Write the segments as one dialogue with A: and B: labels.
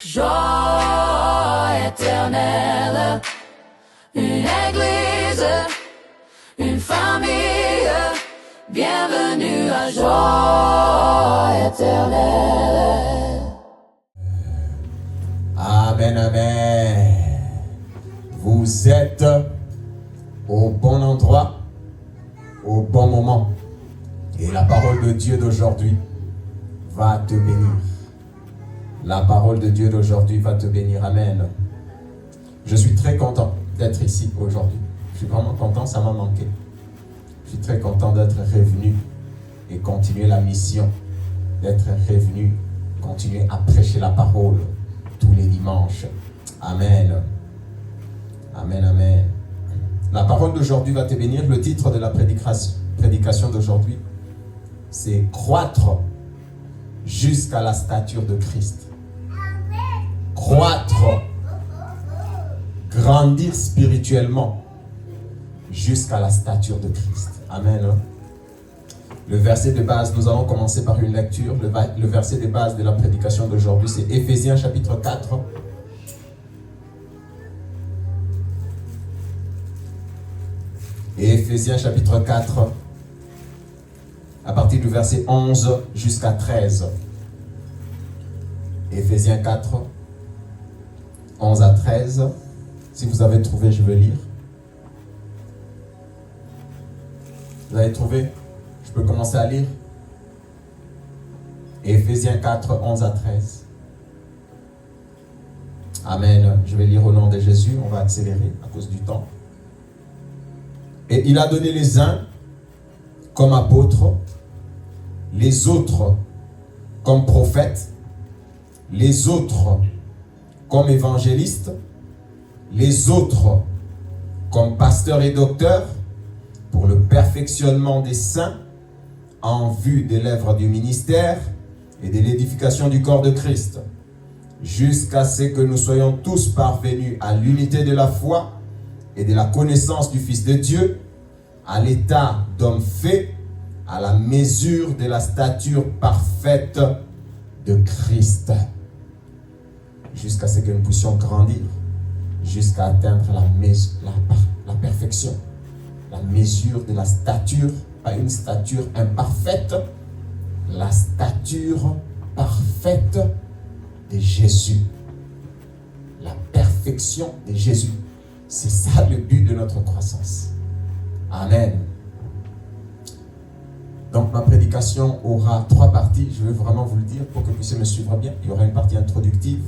A: Joie éternelle, une église, une famille, bienvenue à Joie éternelle.
B: Amen, amen. Vous êtes au bon endroit, au bon moment. Et la parole de Dieu d'aujourd'hui va te bénir. La parole de Dieu d'aujourd'hui va te bénir. Amen. Je suis très content d'être ici aujourd'hui. Je suis vraiment content, ça m'a manqué. Je suis très content d'être revenu et continuer la mission. D'être revenu, continuer à prêcher la parole tous les dimanches. Amen. Amen, amen. La parole d'aujourd'hui va te bénir. Le titre de la prédication d'aujourd'hui, c'est « Croître jusqu'à la stature de Christ ». Croître, grandir spirituellement jusqu'à la stature de Christ. Amen. Le verset de base, nous allons commencer par une lecture. Le verset de base de la prédication d'aujourd'hui, c'est Éphésiens chapitre 4. Et Éphésiens chapitre 4, à partir du verset 11 jusqu'à 13. Éphésiens 4, 11 à 13. Si vous avez trouvé, je vais lire. Vous avez trouvé? Je peux commencer à lire. Éphésiens 4, 11 à 13. Amen. Je vais lire au nom de Jésus. On va accélérer à cause du temps. Et il a donné les uns comme apôtres, les autres comme prophètes, les autres comme évangélistes, les autres comme pasteurs et docteurs, pour le perfectionnement des saints, en vue de l'œuvre du ministère et de l'édification du corps de Christ, jusqu'à ce que nous soyons tous parvenus à l'unité de la foi et de la connaissance du Fils de Dieu, à l'état d'homme fait, à la mesure de la stature parfaite de Christ, jusqu'à ce que nous puissions grandir, jusqu'à atteindre la perfection, la mesure de la stature, pas une stature imparfaite, la stature parfaite de Jésus, la perfection de Jésus. C'est ça le but de notre croissance. Amen. Donc ma prédication aura 3 parties, je veux vraiment vous le dire pour que vous puissiez me suivre bien. Il y aura une partie introductive,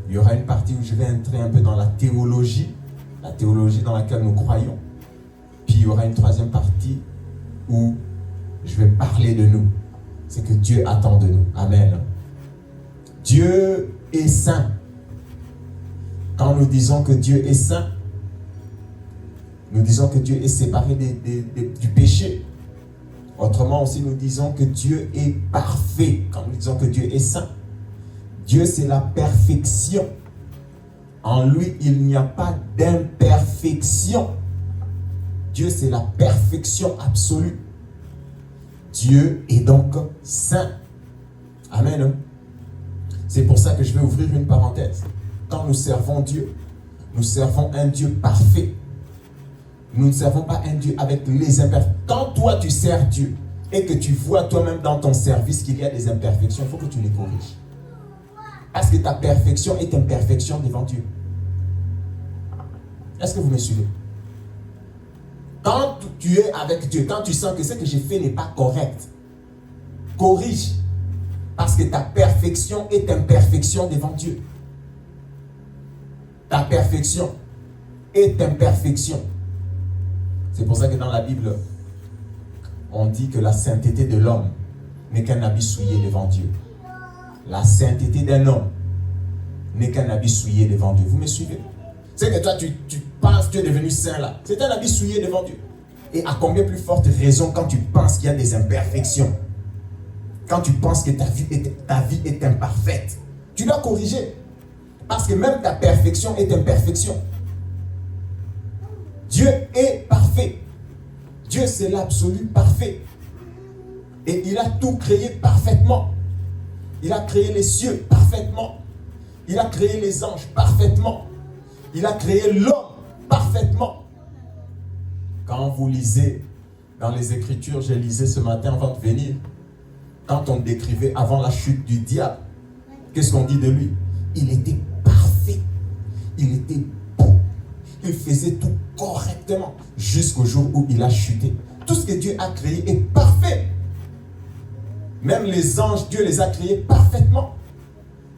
B: il y aura une partie où je vais entrer un peu dans la théologie dans laquelle nous croyons. Puis il y aura une 3e partie où je vais parler de nous, c'est que Dieu attend de nous. Amen. Dieu est saint. Quand nous disons que Dieu est saint, nous disons que Dieu est séparé du péché. Autrement aussi, nous disons que Dieu est parfait. Quand nous disons que Dieu est saint, Dieu c'est la perfection. En lui, il n'y a pas d'imperfection. Dieu c'est la perfection absolue. Dieu est donc saint. Amen. C'est pour ça que je vais ouvrir une parenthèse. Quand nous servons Dieu, nous servons un Dieu parfait. Nous ne servons pas un Dieu avec les imperfections. Quand toi tu sers Dieu et que tu vois toi-même dans ton service qu'il y a des imperfections, il faut que tu les corriges. Parce que ta perfection est une perfection devant Dieu. Est-ce que vous me suivez? Quand tu es avec Dieu, quand tu sens que ce que j'ai fait n'est pas correct, corrige. Parce que ta perfection est une perfection devant Dieu. Ta perfection est une perfection. C'est pour ça que dans la Bible, on dit que la sainteté de l'homme n'est qu'un habit souillé devant Dieu. La sainteté d'un homme n'est qu'un habit souillé devant Dieu. Vous me suivez? C'est que toi, tu penses que tu es devenu saint là. C'est un habit souillé devant Dieu. Et à combien plus forte raison quand tu penses qu'il y a des imperfections? Quand tu penses que ta vie est imparfaite, tu dois corriger. Parce que même ta perfection est imperfection. Dieu est parfait. Dieu c'est l'absolu parfait. Et il a tout créé parfaitement. Il a créé les cieux parfaitement. Il a créé les anges parfaitement. Il a créé l'homme parfaitement. Quand vous lisez dans les Écritures, j'ai lisé ce matin avant de venir, quand on décrivait avant la chute du diable, qu'est-ce qu'on dit de lui? Il était parfait. Il était beau. Il faisait tout correctement jusqu'au jour où il a chuté. Tout ce que Dieu a créé est parfait. Même les anges, Dieu les a créés parfaitement.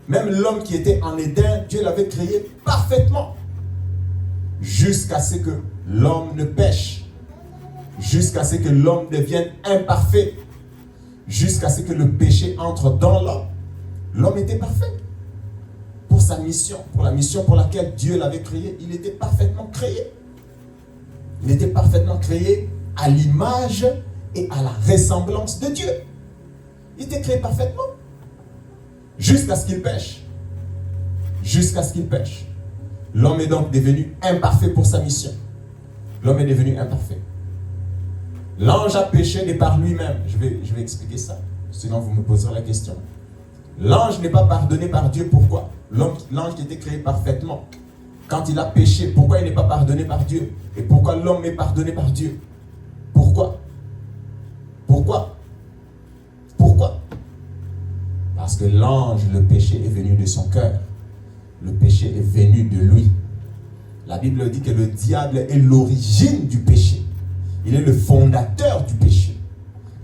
B: Même l'homme qui était en Éden, Dieu l'avait créé parfaitement. Jusqu'à ce que l'homme ne pêche. Jusqu'à ce que l'homme devienne imparfait. Jusqu'à ce que le péché entre dans l'homme. L'homme était parfait. Pour sa mission, pour la mission pour laquelle Dieu l'avait créé, il était parfaitement créé. Il était parfaitement créé à l'image et à la ressemblance de Dieu. Il était créé parfaitement. Jusqu'à ce qu'il pêche. Jusqu'à ce qu'il pêche. L'homme est donc devenu imparfait pour sa mission. L'homme est devenu imparfait. L'ange a péché de par lui-même. Je vais expliquer ça. Sinon vous me poserez la question. L'ange n'est pas pardonné par Dieu. Pourquoi? L'ange qui était créé parfaitement. Quand il a péché, pourquoi il n'est pas pardonné par Dieu? Et pourquoi l'homme est pardonné par Dieu? Pourquoi? Pourquoi? Pourquoi? Parce que l'ange, le péché est venu de son cœur. Le péché est venu de lui. La Bible dit que le diable est l'origine du péché. Il est le fondateur du péché.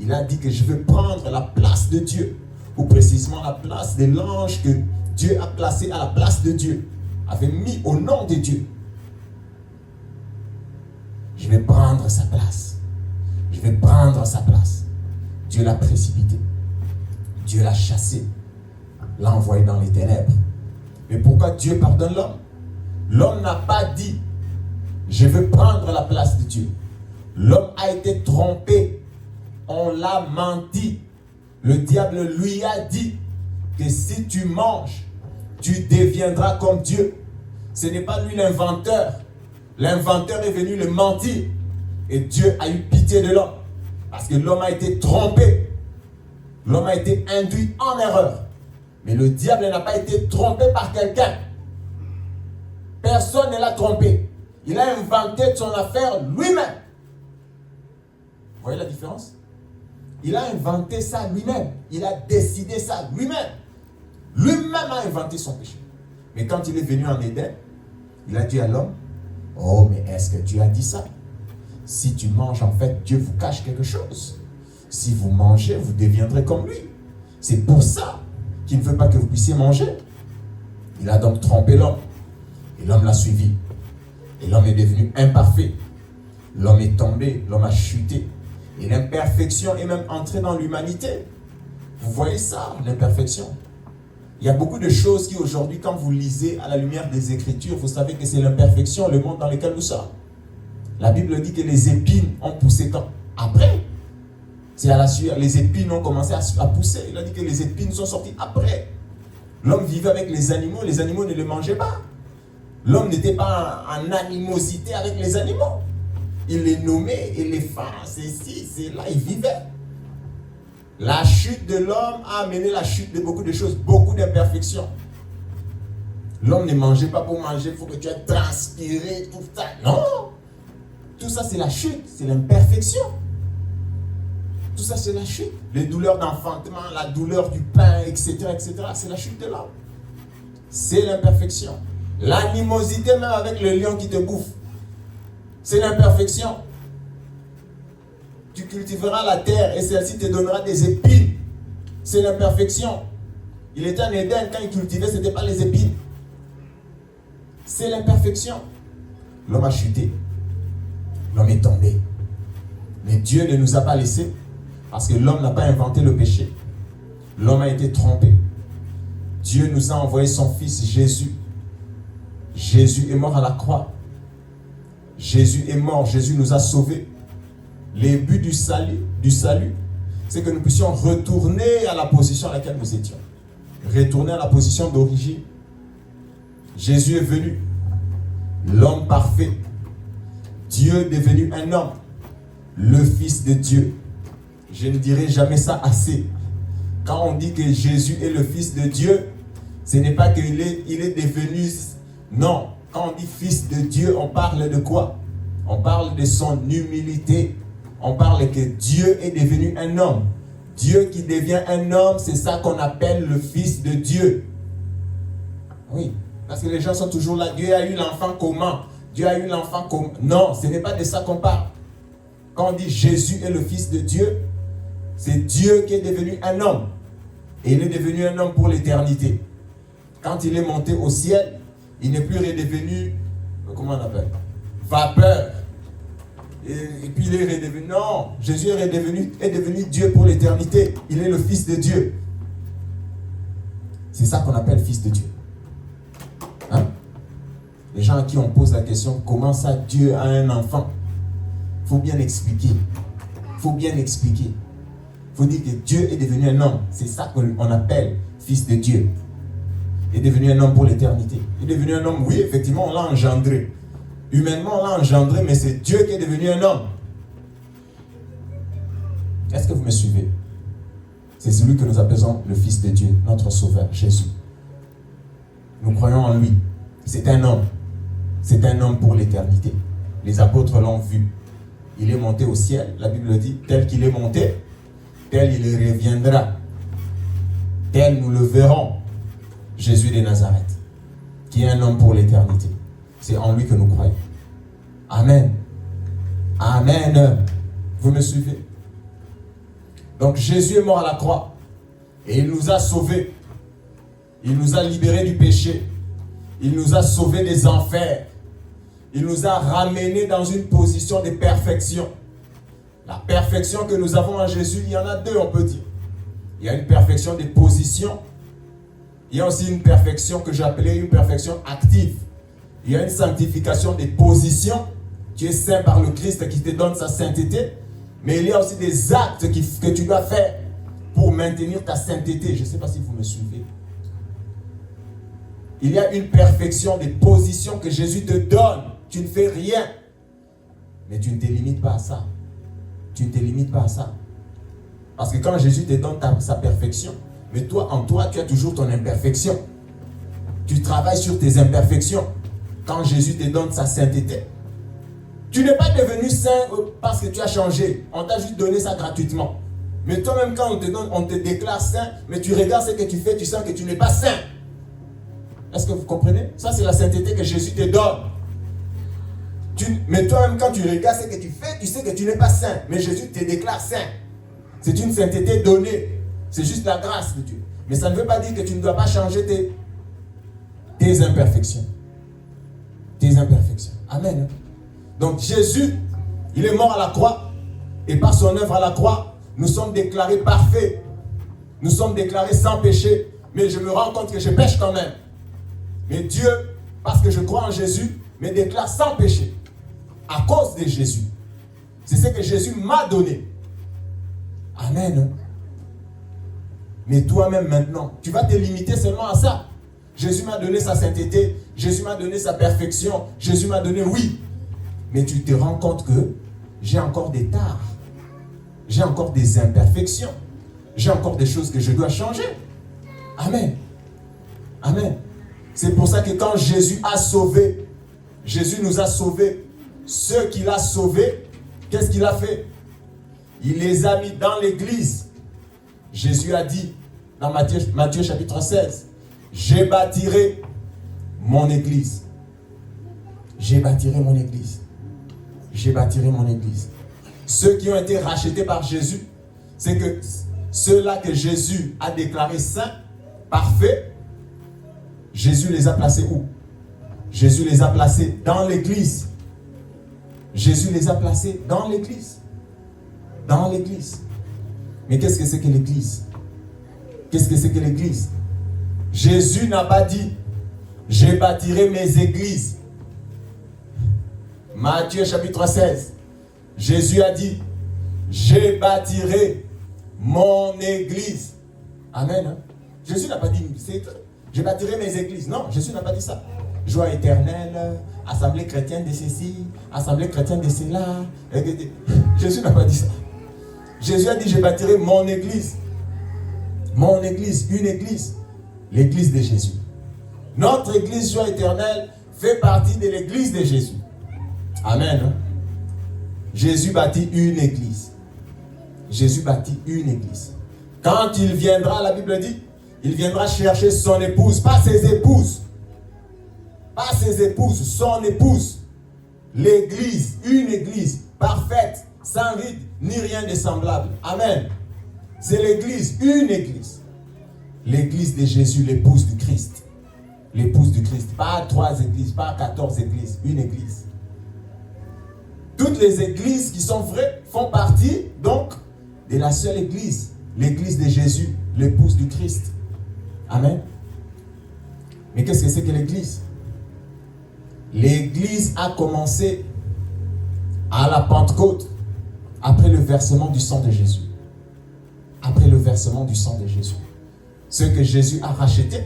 B: Il a dit que je veux prendre la place de Dieu. Ou précisément la place de l'ange que Dieu a placé à la place de Dieu. Avait mis au nom de Dieu. Je vais prendre sa place. Je vais prendre sa place. Dieu l'a précipité. Dieu l'a chassé. L'a envoyé dans les ténèbres. Mais pourquoi Dieu pardonne l'homme? L'homme n'a pas dit je veux prendre la place de Dieu. L'homme a été trompé. On l'a menti. Le diable lui a dit que si tu manges, tu deviendras comme Dieu. Ce n'est pas lui l'inventeur. L'inventeur est venu le mentir. Et Dieu a eu pitié de l'homme. Parce que l'homme a été trompé. L'homme a été induit en erreur. Mais le diable n'a pas été trompé par quelqu'un. Personne ne l'a trompé. Il a inventé son affaire lui-même. Vous voyez la différence? Il a inventé ça lui-même. Il a décidé ça lui-même. Lui-même a inventé son péché. Mais quand il est venu en Éden, il a dit à l'homme, oh, mais est-ce que Dieu a dit ça? Si tu manges, en fait, Dieu vous cache quelque chose. Si vous mangez, vous deviendrez comme lui. C'est pour ça qu'il ne veut pas que vous puissiez manger. Il a donc trompé l'homme. Et l'homme l'a suivi. Et l'homme est devenu imparfait. L'homme est tombé, l'homme a chuté. Et l'imperfection est même entrée dans l'humanité. Vous voyez ça, l'imperfection. Il y a beaucoup de choses qui aujourd'hui, quand vous lisez à la lumière des Écritures, vous savez que c'est l'imperfection, le monde dans lequel nous sommes. La Bible dit que les épines ont poussé quand? Après. C'est à la suite, les épines ont commencé à pousser. Il a dit que les épines sont sorties après. L'homme vivait avec les animaux ne le mangeaient pas. L'homme n'était pas en animosité avec les animaux. Il les nommait éléphants, c'est ci, c'est là, il vivait. La chute de l'homme a amené la chute de beaucoup de choses, beaucoup d'imperfections. L'homme ne mangeait pas pour manger, il faut que tu aies transpiré, tout ça. Non! Tout ça, c'est la chute, c'est l'imperfection. Tout ça, c'est la chute. Les douleurs d'enfantement, la douleur du pain, etc., c'est la chute de l'homme. C'est l'imperfection. L'animosité même avec le lion qui te bouffe. C'est l'imperfection. Tu cultiveras la terre et celle-ci te donnera des épines. C'est l'imperfection. Il était en Éden, quand il cultivait, ce n'était pas les épines. C'est l'imperfection. L'homme a chuté. L'homme est tombé. Mais Dieu ne nous a pas laissés parce que l'homme n'a pas inventé le péché. L'homme a été trompé. Dieu nous a envoyé son fils Jésus. Jésus est mort à la croix. Jésus est mort, Jésus nous a sauvés. Le but du salut, c'est que nous puissions retourner à la position à laquelle nous étions. Retourner à la position d'origine. Jésus est venu, l'homme parfait, Dieu devenu un homme, le Fils de Dieu. Je ne dirai jamais ça assez. Quand on dit que Jésus est le Fils de Dieu, Ce n'est pas qu'il est devenu... Non, quand on dit fils de Dieu, on parle de quoi? On parle de son humilité. On parle que Dieu est devenu un homme. Dieu qui devient un homme, c'est ça qu'on appelle le fils de Dieu. Oui, parce que les gens sont toujours là. Dieu a eu l'enfant comment? Dieu a eu l'enfant comment? Non, ce n'est pas de ça qu'on parle. Quand on dit Jésus est le fils de Dieu, c'est Dieu qui est devenu un homme. Et il est devenu un homme pour l'éternité. Quand il est monté au ciel, il n'est plus redevenu, comment on appelle? Vapeur. Et puis il est redevenu, non, Jésus est devenu Dieu pour l'éternité. Il est le fils de Dieu. C'est ça qu'on appelle fils de Dieu. Hein? Les gens à qui on pose la question, comment ça Dieu a un enfant? Il faut bien expliquer. Il faut bien expliquer. Il faut dire que Dieu est devenu un homme. C'est ça qu'on appelle fils de Dieu. Il est devenu un homme pour l'éternité. Il est devenu un homme, oui, effectivement, on l'a engendré. Humainement, on l'a engendré, mais c'est Dieu qui est devenu un homme. Est-ce que vous me suivez? C'est celui que nous appelons le Fils de Dieu, notre Sauveur, Jésus. Nous croyons en lui. C'est un homme. C'est un homme pour l'éternité. Les apôtres l'ont vu. Il est monté au ciel. La Bible dit, tel qu'il est monté, tel il reviendra. Tel nous le verrons. Jésus de Nazareth, qui est un homme pour l'éternité. C'est en lui que nous croyons. Amen. Amen. Vous me suivez? Donc Jésus est mort à la croix. Et il nous a sauvés. Il nous a libérés du péché. Il nous a sauvés des enfers. Il nous a ramenés dans une position de perfection. La perfection que nous avons en Jésus, il y en a deux, on peut dire. Il y a une perfection de position. Il y a aussi une perfection que j'appelais une perfection active. Il y a une sanctification des positions. Tu es saint par le Christ qui te donne sa sainteté. Mais il y a aussi des actes que tu dois faire pour maintenir ta sainteté. Je ne sais pas si vous me suivez. Il y a une perfection des positions que Jésus te donne. Tu ne fais rien. Mais tu ne te limites pas à ça. Tu ne te limites pas à ça. Parce que quand Jésus te donne sa perfection, mais toi, en toi, tu as toujours ton imperfection. Tu travailles sur tes imperfections. Quand Jésus te donne sa sainteté, tu n'es pas devenu saint parce que tu as changé. On t'a juste donné ça gratuitement. Mais toi-même, quand on te déclare saint, mais tu regardes ce que tu fais, tu sens que tu n'es pas saint. Est-ce que vous comprenez? Ça, c'est la sainteté que Jésus te donne. Mais toi-même, quand tu regardes ce que tu fais, tu sais que tu n'es pas saint. Mais Jésus te déclare saint. C'est une sainteté donnée. C'est juste la grâce de Dieu. Mais ça ne veut pas dire que tu ne dois pas changer tes imperfections. Tes imperfections. Amen. Donc Jésus, il est mort à la croix. Et par son œuvre à la croix, nous sommes déclarés parfaits. Nous sommes déclarés sans péché. Mais je me rends compte que je pêche quand même. Mais Dieu, parce que je crois en Jésus, me déclare sans péché. À cause de Jésus. C'est ce que Jésus m'a donné. Amen. Mais toi-même maintenant, tu vas te limiter seulement à ça. Jésus m'a donné sa sainteté. Jésus m'a donné sa perfection. Jésus m'a donné oui. Mais tu te rends compte que j'ai encore des tares. J'ai encore des imperfections. J'ai encore des choses que je dois changer. Amen. Amen. C'est pour ça que quand Jésus a sauvé, Jésus nous a sauvés. Ceux qu'il a sauvés, qu'est-ce qu'il a fait? Il les a mis dans l'église. Jésus a dit dans Matthieu chapitre 16, je bâtirai mon église. Je bâtirai mon église. Je bâtirai mon église. Ceux qui ont été rachetés par Jésus, c'est que ceux-là que Jésus a déclarés saints, parfaits, Jésus les a placés où? Jésus les a placés dans l'église. Jésus les a placés dans l'église. Dans l'église. Mais qu'est-ce que c'est que l'église? Qu'est-ce que c'est que l'église? Jésus n'a pas dit, je bâtirai mes églises. Matthieu chapitre 16. Jésus a dit, je bâtirai mon église. Amen. Hein? Jésus n'a pas dit, je bâtirai mes églises. Non, Jésus n'a pas dit ça. Joie éternelle, assemblée chrétienne de ceci, assemblée chrétienne de cela. Jésus n'a pas dit ça. Jésus a dit, je bâtirai mon église. Mon église, une église. l'église de Jésus. Notre église Joie éternelle fait partie de l'église de Jésus. Amen. Jésus bâtit une église. Jésus bâtit une église. Quand il viendra, la Bible dit, il viendra chercher son épouse, pas ses épouses. Pas ses épouses, son épouse. L'église, une église parfaite, sans ride, ni rien de semblable. Amen. C'est l'église, une église. L'église de Jésus, l'épouse du Christ. L'épouse du Christ. Pas 3 églises, pas 14 églises, une église. Toutes les églises qui sont vraies font partie donc de la seule église. L'église de Jésus, l'épouse du Christ. Amen. Mais qu'est-ce que c'est que l'église? L'église a commencé à la Pentecôte après le versement du sang de Jésus. Après le versement du sang de Jésus. Ceux que Jésus a rachetés,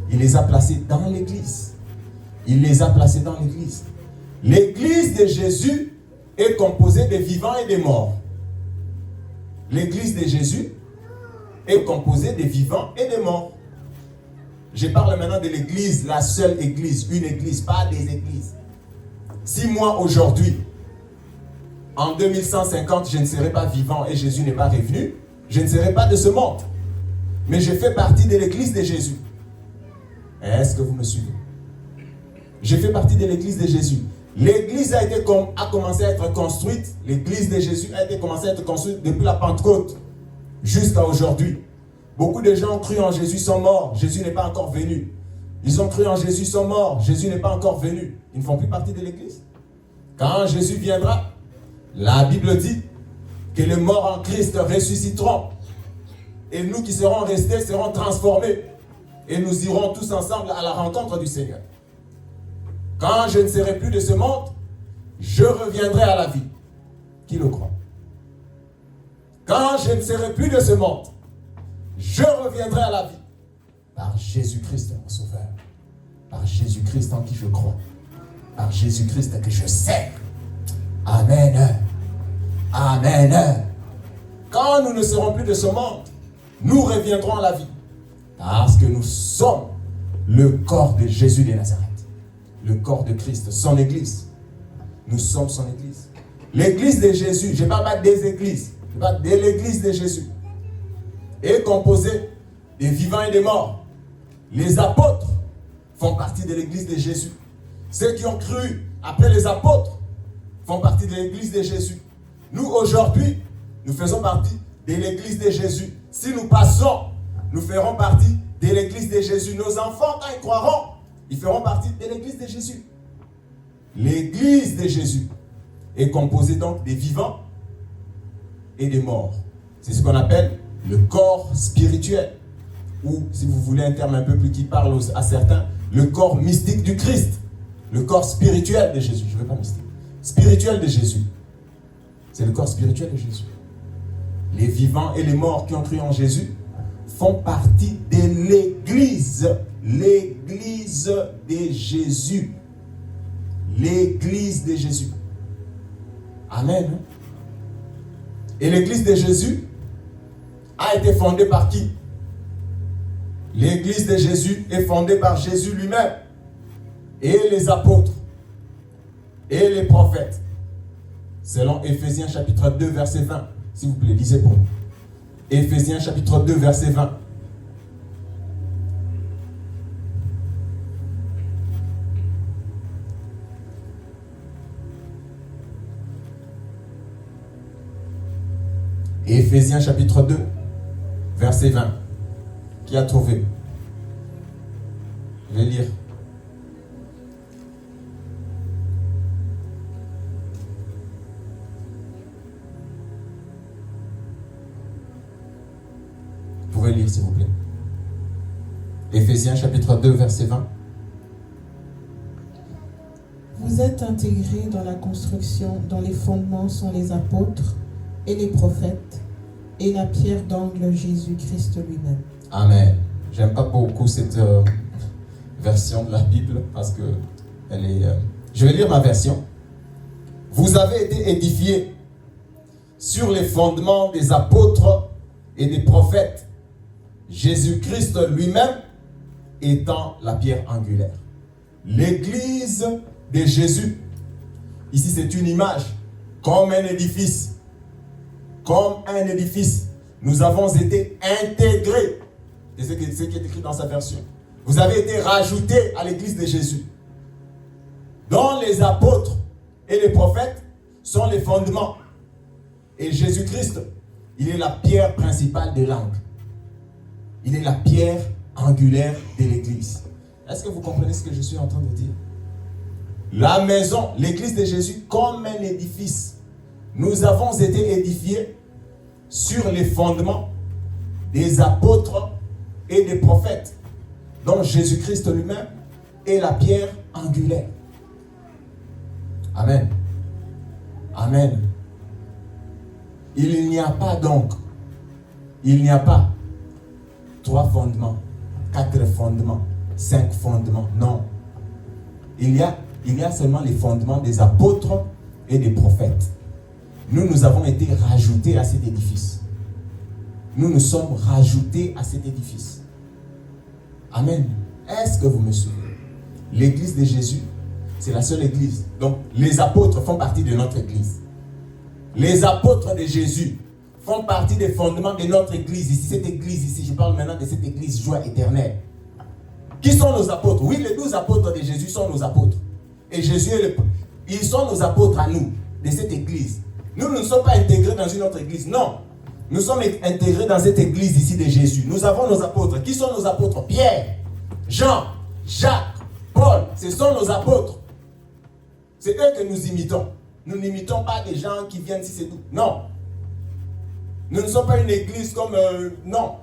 B: il les a placés dans l'église. Il les a placés dans l'église. L'église de Jésus est composée de vivants et de morts. L'église de Jésus est composée de vivants et de morts. Je parle maintenant de l'église, la seule église, une église, pas des églises. Si moi aujourd'hui, en 2150, je ne serai pas vivant et Jésus n'est pas revenu, je ne serai pas de ce monde. Mais je fais partie de l'église de Jésus. Est-ce que vous me suivez? Je fais partie de l'église de Jésus. L'église a commencé à être construite, l'église de Jésus a commencé à être construite depuis la Pentecôte jusqu'à aujourd'hui. Beaucoup de gens ont cru en Jésus, sont morts, Jésus n'est pas encore venu. Ils ont cru en Jésus, sont morts, Jésus n'est pas encore venu. Ils ne font plus partie de l'église. Quand Jésus viendra, la Bible dit que les morts en Christ ressusciteront. Et nous qui serons restés serons transformés. Et nous irons tous ensemble à la rencontre du Seigneur. Quand je ne serai plus de ce monde, je reviendrai à la vie. Qui le croit? Quand je ne serai plus de ce monde, je reviendrai à la vie. Par Jésus-Christ, mon Sauveur. Par Jésus-Christ en qui je crois. Par Jésus-Christ que je sers. Amen. Amen. Quand nous ne serons plus de ce monde, nous reviendrons à la vie. Parce que nous sommes le corps de Jésus de Nazareth. Le corps de Christ, son église. Nous sommes son église. L'église de Jésus, je ne parle pas des églises, je parle de l'église de Jésus, est composée des vivants et des morts. Les apôtres font partie de l'église de Jésus. Ceux qui ont cru après les apôtres font partie de l'église de Jésus. Nous, aujourd'hui, nous faisons partie de l'église de Jésus. Si nous passons, nous ferons partie de l'église de Jésus. Nos enfants, quand ils croiront, ils feront partie de l'église de Jésus. L'église de Jésus est composée donc des vivants et des morts. C'est ce qu'on appelle le corps spirituel. Ou, si vous voulez un terme un peu plus qui parle à certains, le corps mystique du Christ. Le corps spirituel de Jésus. Je ne veux pas mystique. Spirituel de Jésus. C'est le corps spirituel de Jésus. Les vivants et les morts qui ont cru en Jésus font partie de l'église. L'église de Jésus. L'église de Jésus. Amen. Et l'église de Jésus a été fondée par qui? L'église de Jésus est fondée par Jésus lui-même et les apôtres et les prophètes. Selon Éphésiens chapitre 2 verset 20. S'il vous plaît, lisez pour nous. Éphésiens chapitre 2 verset 20. Éphésiens chapitre 2 verset 20. Qui a trouvé? Je vais lire. Vous pouvez lire s'il vous plaît. Éphésiens chapitre 2 verset 20.
C: Vous êtes intégrés dans la construction dont les fondements sont les apôtres et les prophètes et la pierre d'angle Jésus-Christ lui-même.
B: Amen. J'aime pas beaucoup cette version de la Bible parce que elle est. Je vais lire ma version. Vous avez été édifiés sur les fondements des apôtres et des prophètes, Jésus-Christ lui-même étant la pierre angulaire. L'église de Jésus, ici c'est une image, comme un édifice. Comme un édifice, nous avons été intégrés. C'est ce qui est écrit dans sa version. Vous avez été rajoutés à l'église de Jésus. Dont les apôtres et les prophètes sont les fondements. Et Jésus-Christ, il est la pierre principale de l'angle. Il est la pierre angulaire de l'église. Est-ce que vous comprenez ce que je suis en train de dire? La maison, l'église de Jésus, comme un édifice. Nous avons été édifiés sur les fondements des apôtres et des prophètes, dont Jésus-Christ lui-même est la pierre angulaire. Amen. Amen. Il n'y a pas donc, il n'y a pas 3 fondements, 4 fondements, 5 fondements. Non. Il y a seulement les fondements des apôtres et des prophètes. Nous avons été rajoutés à cet édifice. Nous nous sommes rajoutés à cet édifice. Amen. Est-ce que vous me suivez? L'église de Jésus, c'est la seule église. Donc, les apôtres font partie de notre église. Les apôtres de Jésus font partie des fondements de notre église. Ici, cette église, ici, je parle maintenant de cette église joie éternelle. Qui sont nos apôtres? Oui, les 12 apôtres de Jésus sont nos apôtres. Et Jésus, ils sont nos apôtres à nous, de cette église. Nous ne sommes pas intégrés dans une autre église. Non. Nous sommes intégrés dans cette église ici de Jésus. Nous avons nos apôtres. Qui sont nos apôtres? Pierre, Jean, Jacques, Paul. Ce sont nos apôtres. C'est eux que nous imitons. Nous n'imitons pas des gens qui viennent si c'est nous. Non. Nous ne sommes pas une église comme... non.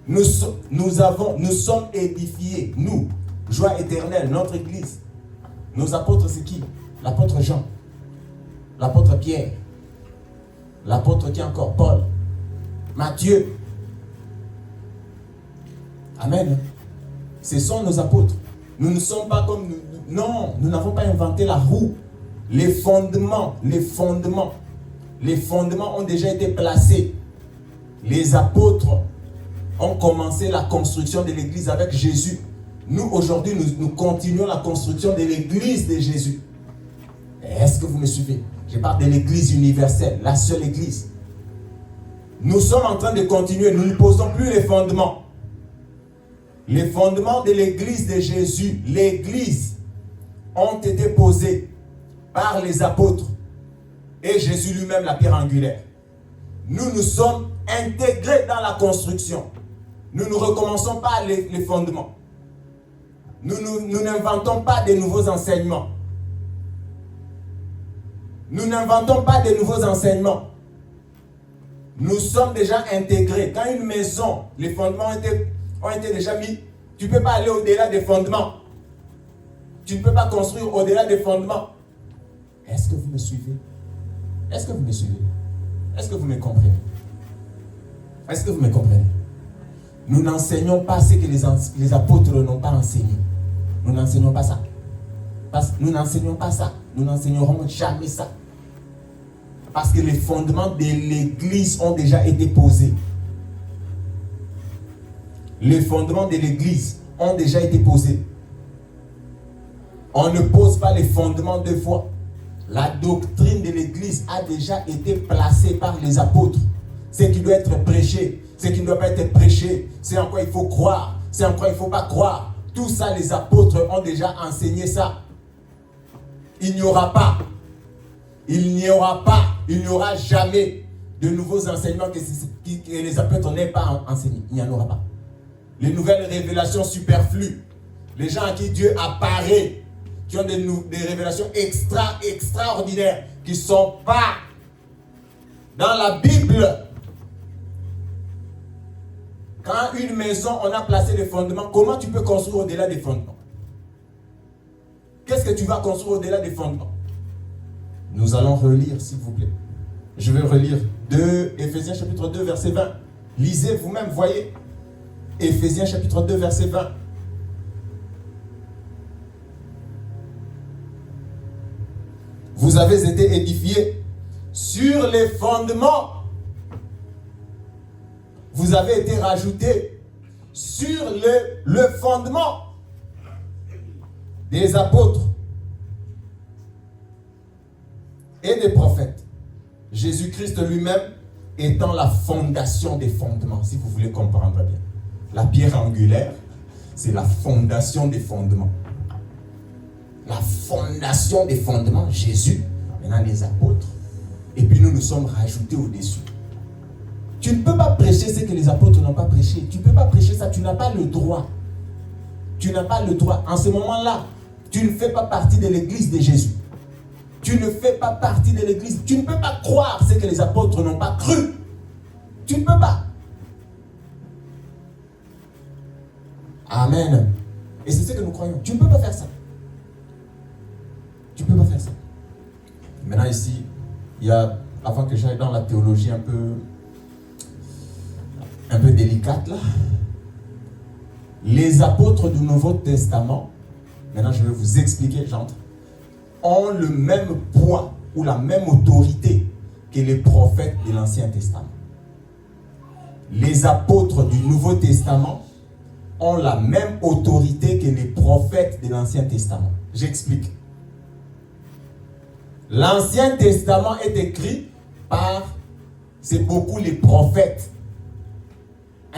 B: Nous sommes édifiés. Nous, joie éternelle, notre église. Nos apôtres, c'est qui? L'apôtre Jean, l'apôtre Pierre, l'apôtre qui encore? Paul, Matthieu. Amen. Ce sont nos apôtres. Nous ne sommes pas comme nous. Non, nous n'avons pas inventé la roue. Les fondements ont déjà été placés. Les apôtres ont commencé la construction de l'église avec Jésus. Nous, aujourd'hui, nous continuons la construction de l'église de Jésus. Est-ce que vous me suivez? Je parle de l'église universelle, la seule église. Nous sommes en train de continuer, nous ne posons plus les fondements. Les fondements de l'église de Jésus, l'église, ont été posés par les apôtres et Jésus lui-même, la pierre angulaire. Nous sommes intégrés dans la construction. Nous ne recommençons pas les fondements. Nous n'inventons pas de nouveaux enseignements. Nous n'inventons pas de nouveaux enseignements. Nous sommes déjà intégrés. Quand une maison, les fondements ont été déjà mis, tu ne peux pas aller au-delà des fondements. Tu ne peux pas construire au-delà des fondements. Est-ce que vous me suivez? Est-ce que vous me suivez? Est-ce que vous me comprenez? Est-ce que vous me comprenez? Nous n'enseignons pas ce que les apôtres n'ont pas enseigné. Nous n'enseignons pas ça. Nous n'enseignons pas ça. Nous n'enseignerons jamais ça. Parce que les fondements de l'église ont déjà été posés. Les fondements de l'église ont déjà été posés. On ne pose pas les fondements 2 fois. La doctrine de l'église a déjà été placée par les apôtres. Ce qui doit être prêché, ce qui ne doit pas être prêché, c'est en quoi il faut croire, c'est en quoi il ne faut pas croire. Tout ça, les apôtres ont déjà enseigné ça. Il n'y aura pas, il n'y aura jamais de nouveaux enseignements que les apôtres n'aient pas enseignés. Il n'y en aura pas. Les nouvelles révélations superflues, les gens à qui Dieu apparaît, qui ont des révélations extraordinaires, qui ne sont pas dans la Bible. Quand une maison, on a placé les fondements, comment tu peux construire au-delà des fondements? Qu'est-ce que tu vas construire au-delà des fondements? Nous allons relire, s'il vous plaît. Je vais relire Éphésiens chapitre 2, verset 20. Lisez vous-même, voyez. Éphésiens chapitre 2, verset 20. Vous avez été édifiés sur les fondements. Vous avez été rajoutés sur le fondement des apôtres et des prophètes. Jésus-Christ lui-même étant la fondation des fondements, si vous voulez comprendre bien. La pierre angulaire, c'est la fondation des fondements. La fondation des fondements, Jésus, maintenant les apôtres, et puis nous sommes rajoutés au-dessus. Tu ne peux pas prêcher ce que les apôtres n'ont pas prêché. Tu ne peux pas prêcher ça, tu n'as pas le droit. Tu n'as pas le droit. En ce moment-là, tu ne fais pas partie de l'église de Jésus. Tu ne fais pas partie de l'église. Tu ne peux pas croire ce que les apôtres n'ont pas cru. Tu ne peux pas. Amen. Et c'est ce que nous croyons. Tu ne peux pas faire ça. Tu ne peux pas faire ça. Maintenant ici, il y a, avant que j'aille dans la théologie un peu délicate là, les apôtres du Nouveau Testament, maintenant je vais vous expliquer, j'entre, ont le même poids ou la même autorité que les prophètes de l'Ancien Testament. Les apôtres du Nouveau Testament ont la même autorité que les prophètes de l'Ancien Testament. J'explique. L'Ancien Testament est écrit par, c'est beaucoup les prophètes.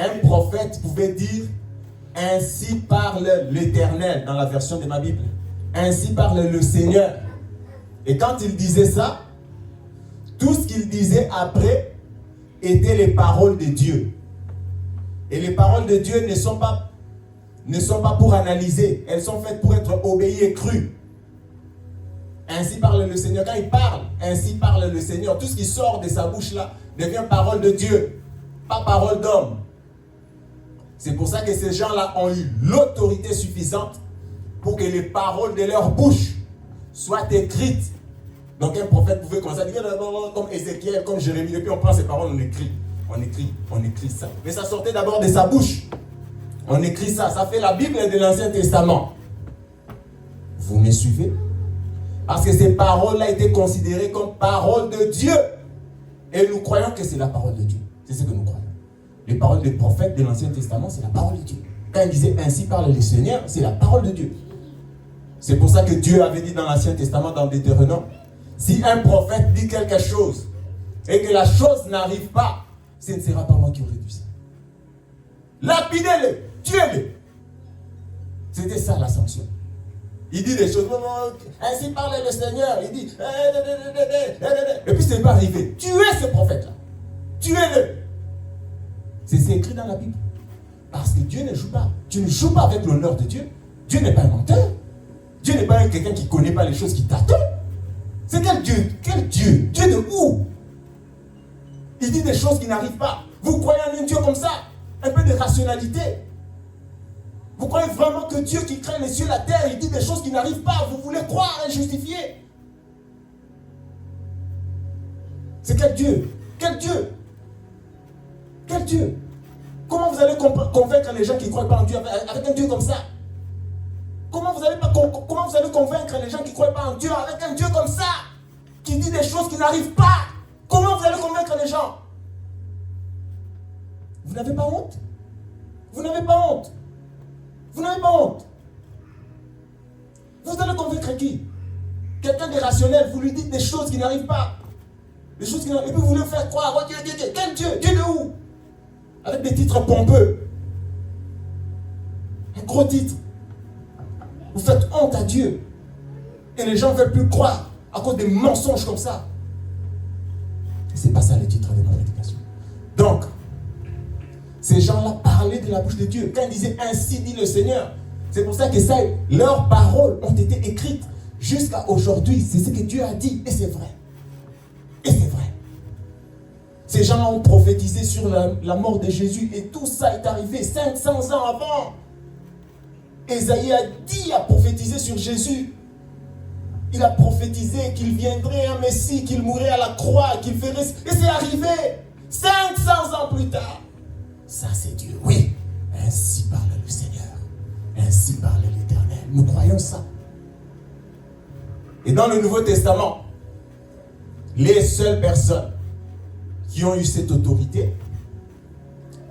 B: Un prophète pouvait dire « Ainsi parle l'Éternel » dans la version de ma Bible. « Ainsi parle le Seigneur ». Et quand il disait ça, tout ce qu'il disait après étaient les paroles de Dieu. Et les paroles de Dieu ne sont pas pour analyser, elles sont faites pour être obéies et crues. Ainsi parle le Seigneur. Quand il parle, ainsi parle le Seigneur. Tout ce qui sort de sa bouche là devient parole de Dieu, pas parole d'homme. C'est pour ça que ces gens-là ont eu l'autorité suffisante pour que les paroles de leur bouche soient écrites. Donc un prophète pouvait commencer à dire comme Ézéchiel, comme Jérémie, et puis on prend ces paroles, on écrit ça. Mais ça sortait d'abord de sa bouche. On écrit ça, ça fait la Bible de l'Ancien Testament. Vous me suivez? Parce que ces paroles-là étaient considérées comme paroles de Dieu. Et nous croyons que c'est la parole de Dieu. C'est ce que nous croyons. Les paroles des prophètes de l'Ancien Testament, c'est la parole de Dieu. Quand il disait ainsi parle le Seigneur, c'est la parole de Dieu. C'est pour ça que Dieu avait dit dans l'Ancien Testament, dans Deutéronome, si un prophète dit quelque chose et que la chose n'arrive pas, ce ne sera pas moi qui aurai dit ça. Lapidez-le, tuez-le. C'était ça la sanction. Il dit des choses, ainsi parle le Seigneur, il dit, et puis ce n'est pas arrivé. Tuez ce prophète-là. Tuez-le. C'est écrit dans la Bible. Parce que Dieu ne joue pas. Tu ne joues pas avec l'honneur de Dieu. Dieu n'est pas un menteur. Dieu n'est pas quelqu'un qui ne connaît pas les choses qui t'attendent. C'est quel Dieu? Quel Dieu? Dieu de où? Il dit des choses qui n'arrivent pas. Vous croyez en un Dieu comme ça? Un peu de rationalité. Vous croyez vraiment que Dieu qui crée les cieux et la terre, il dit des choses qui n'arrivent pas? Vous voulez croire et justifier? C'est quel Dieu? Quel Dieu? Quel Dieu? Comment vous allez convaincre les gens qui ne croient pas en Dieu avec un Dieu comme ça? Comment vous allez convaincre les gens qui ne croient pas en Dieu avec un Dieu comme ça? Qui dit des choses qui n'arrivent pas? Comment vous allez convaincre les gens? Vous n'avez pas honte? Vous n'avez pas honte? Vous n'avez pas honte? Vous allez convaincre qui? Quelqu'un de rationnel, vous lui dites des choses qui n'arrivent pas. Des choses qui n'arrivent pas. Et puis vous voulez faire croire, oh Dieu, quel Dieu? Dieu de où? Avec des titres pompeux. Un gros titre. Vous faites honte à Dieu. Et les gens ne veulent plus croire à cause des mensonges comme ça. C'est pas ça le titre de ma prédication. Donc, ces gens-là parlaient de la bouche de Dieu. Quand ils disaient ainsi dit le Seigneur, c'est pour ça que ça, leurs paroles ont été écrites jusqu'à aujourd'hui. C'est ce que Dieu a dit et c'est vrai. Et c'est vrai. Ces gens-là ont prophétisé sur la mort de Jésus et tout ça est arrivé 500 ans avant. Ésaïe a prophétisé sur Jésus. Il a prophétisé qu'il viendrait un Messie, qu'il mourrait à la croix, qu'il ferait... Et c'est arrivé 500 ans plus tard. Ça c'est Dieu, oui. Ainsi parle le Seigneur. Ainsi parle l'Éternel. Nous croyons ça. Et dans le Nouveau Testament, les seules personnes qui ont eu cette autorité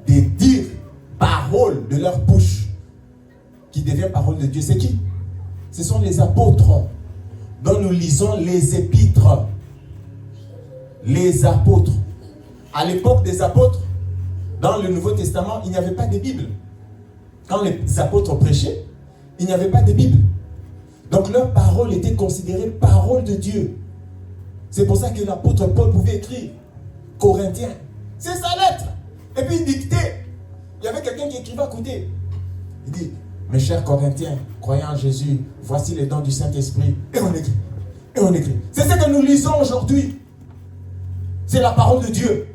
B: de dire par parole de leur bouche qui devient parole de Dieu, c'est qui? Ce sont les apôtres dont nous lisons les épîtres. Les apôtres. À l'époque des apôtres, dans le Nouveau Testament, il n'y avait pas de Bible. Quand les apôtres prêchaient, il n'y avait pas de Bible. Donc leur parole était considérée parole de Dieu. C'est pour ça que l'apôtre Paul pouvait écrire Corinthiens. C'est sa lettre. Et puis il dictait. Il y avait quelqu'un qui écrivait à côté. Il dit, mes chers Corinthiens, croyant en Jésus, voici les dons du Saint-Esprit. Et on écrit. Et on écrit. C'est ce que nous lisons aujourd'hui. C'est la parole de Dieu.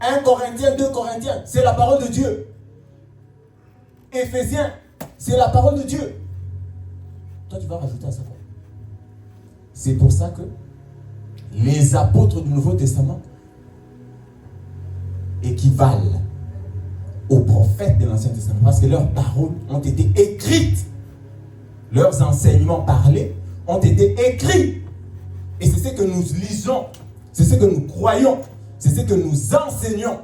B: 1 Corinthiens, 2 Corinthiens, c'est la parole de Dieu. Éphésiens, c'est la parole de Dieu. Toi, tu vas rajouter à ça quoi? C'est pour ça que les apôtres du Nouveau Testament équivalent aux prophètes de l'Ancien Testament parce que leurs paroles ont été écrites. Leurs enseignements parlés ont été écrits. Et c'est ce que nous lisons, c'est ce que nous croyons, c'est ce que nous enseignons.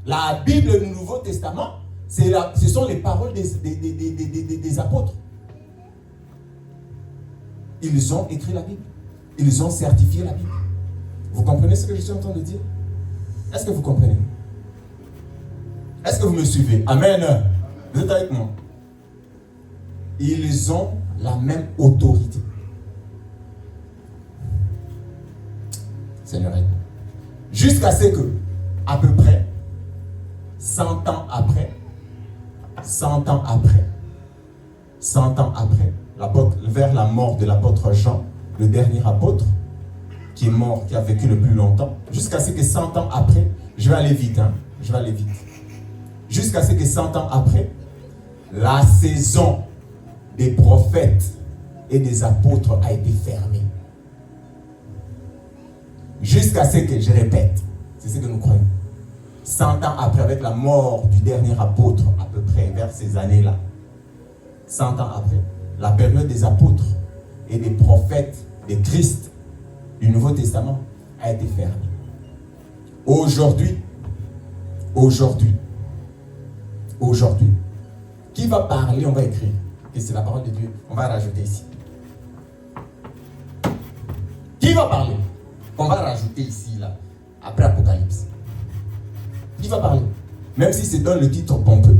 B: La Bible du Nouveau Testament, ce sont les paroles des apôtres. Ils ont écrit la Bible. Ils ont certifié la Bible. Vous comprenez ce que je suis en train de dire? Est-ce que vous comprenez? Est-ce que vous me suivez? Amen. Vous êtes avec moi? Ils ont la même autorité. Seigneur, aide-moi. Jusqu'à ce que, à peu près, 100 ans après, vers la mort de l'apôtre Jean, le dernier apôtre, qui est mort, qui a vécu le plus longtemps, jusqu'à ce que 100 ans après, je vais aller vite, jusqu'à ce que 100 ans après, la saison des prophètes et des apôtres a été fermée. Jusqu'à ce que, je répète, c'est ce que nous croyons, 100 ans après, avec la mort du dernier apôtre, à peu près, vers ces années-là, 100 ans après, la période des apôtres et des prophètes, des Christ, du Nouveau Testament, a été fermée. Aujourd'hui, qui va parler, on va écrire, et c'est la parole de Dieu, on va rajouter ici. Qui va parler? On va rajouter ici, là, après Apocalypse. Qui va parler? Même si c'est dans le titre pompeux.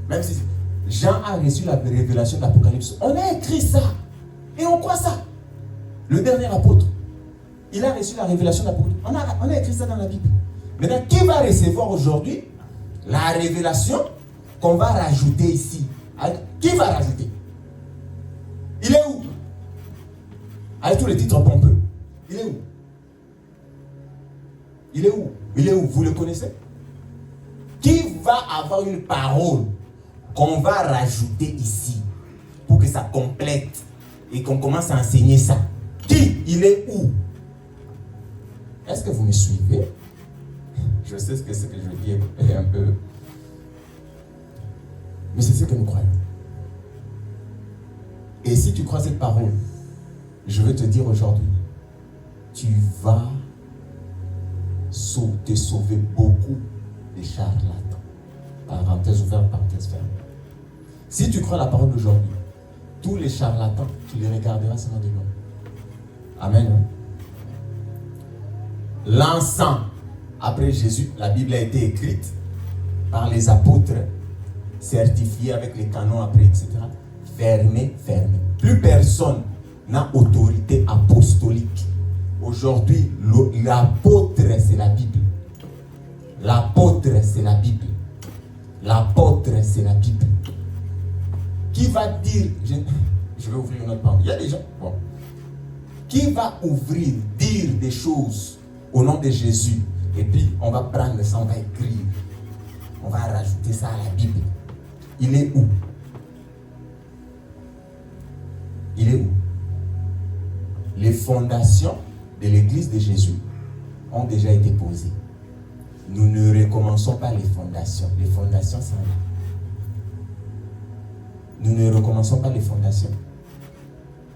B: Même si Jean a reçu la révélation de l'Apocalypse. On a écrit ça. Et on croit ça. Le dernier apôtre, il a reçu la révélation de l'Apocalypse. On a écrit ça dans la Bible. Maintenant, qui va recevoir aujourd'hui la révélation qu'on va rajouter ici? Qui va rajouter? Il est où? Avec tous les titres pompeux. Il est où? Il est où? Il est où? Vous le connaissez? Qui va avoir une parole qu'on va rajouter ici pour que ça complète et qu'on commence à enseigner ça? Qui? Il est où? Est-ce que vous me suivez? Je sais ce que je dis est un peu... Mais c'est ce que nous croyons. Et si tu crois cette parole, je veux te dire aujourd'hui, tu vas te sauver beaucoup des charlatans. Parenthèse ouverte, parenthèse fermée. Si tu crois la parole d'aujourd'hui, tous les charlatans, tu les regarderas seulement de loin. Amen. L'encens, après Jésus, la Bible a été écrite par les apôtres, certifiée avec les canons après, etc. Fermé. Plus personne n'a autorité apostolique. Aujourd'hui, l'apôtre, c'est la Bible. L'apôtre, c'est la Bible. L'apôtre, c'est la Bible. Qui va dire... Je vais ouvrir une autre parole. Il y a des gens... Bon. Qui va dire des choses au nom de Jésus, et puis on va prendre ça, on va écrire. On va rajouter ça à la Bible. Il est où? Il est où? Les fondations de l'église de Jésus ont déjà été posées. Nous ne recommençons pas les fondations. Les fondations sont là. Nous ne recommençons pas les fondations.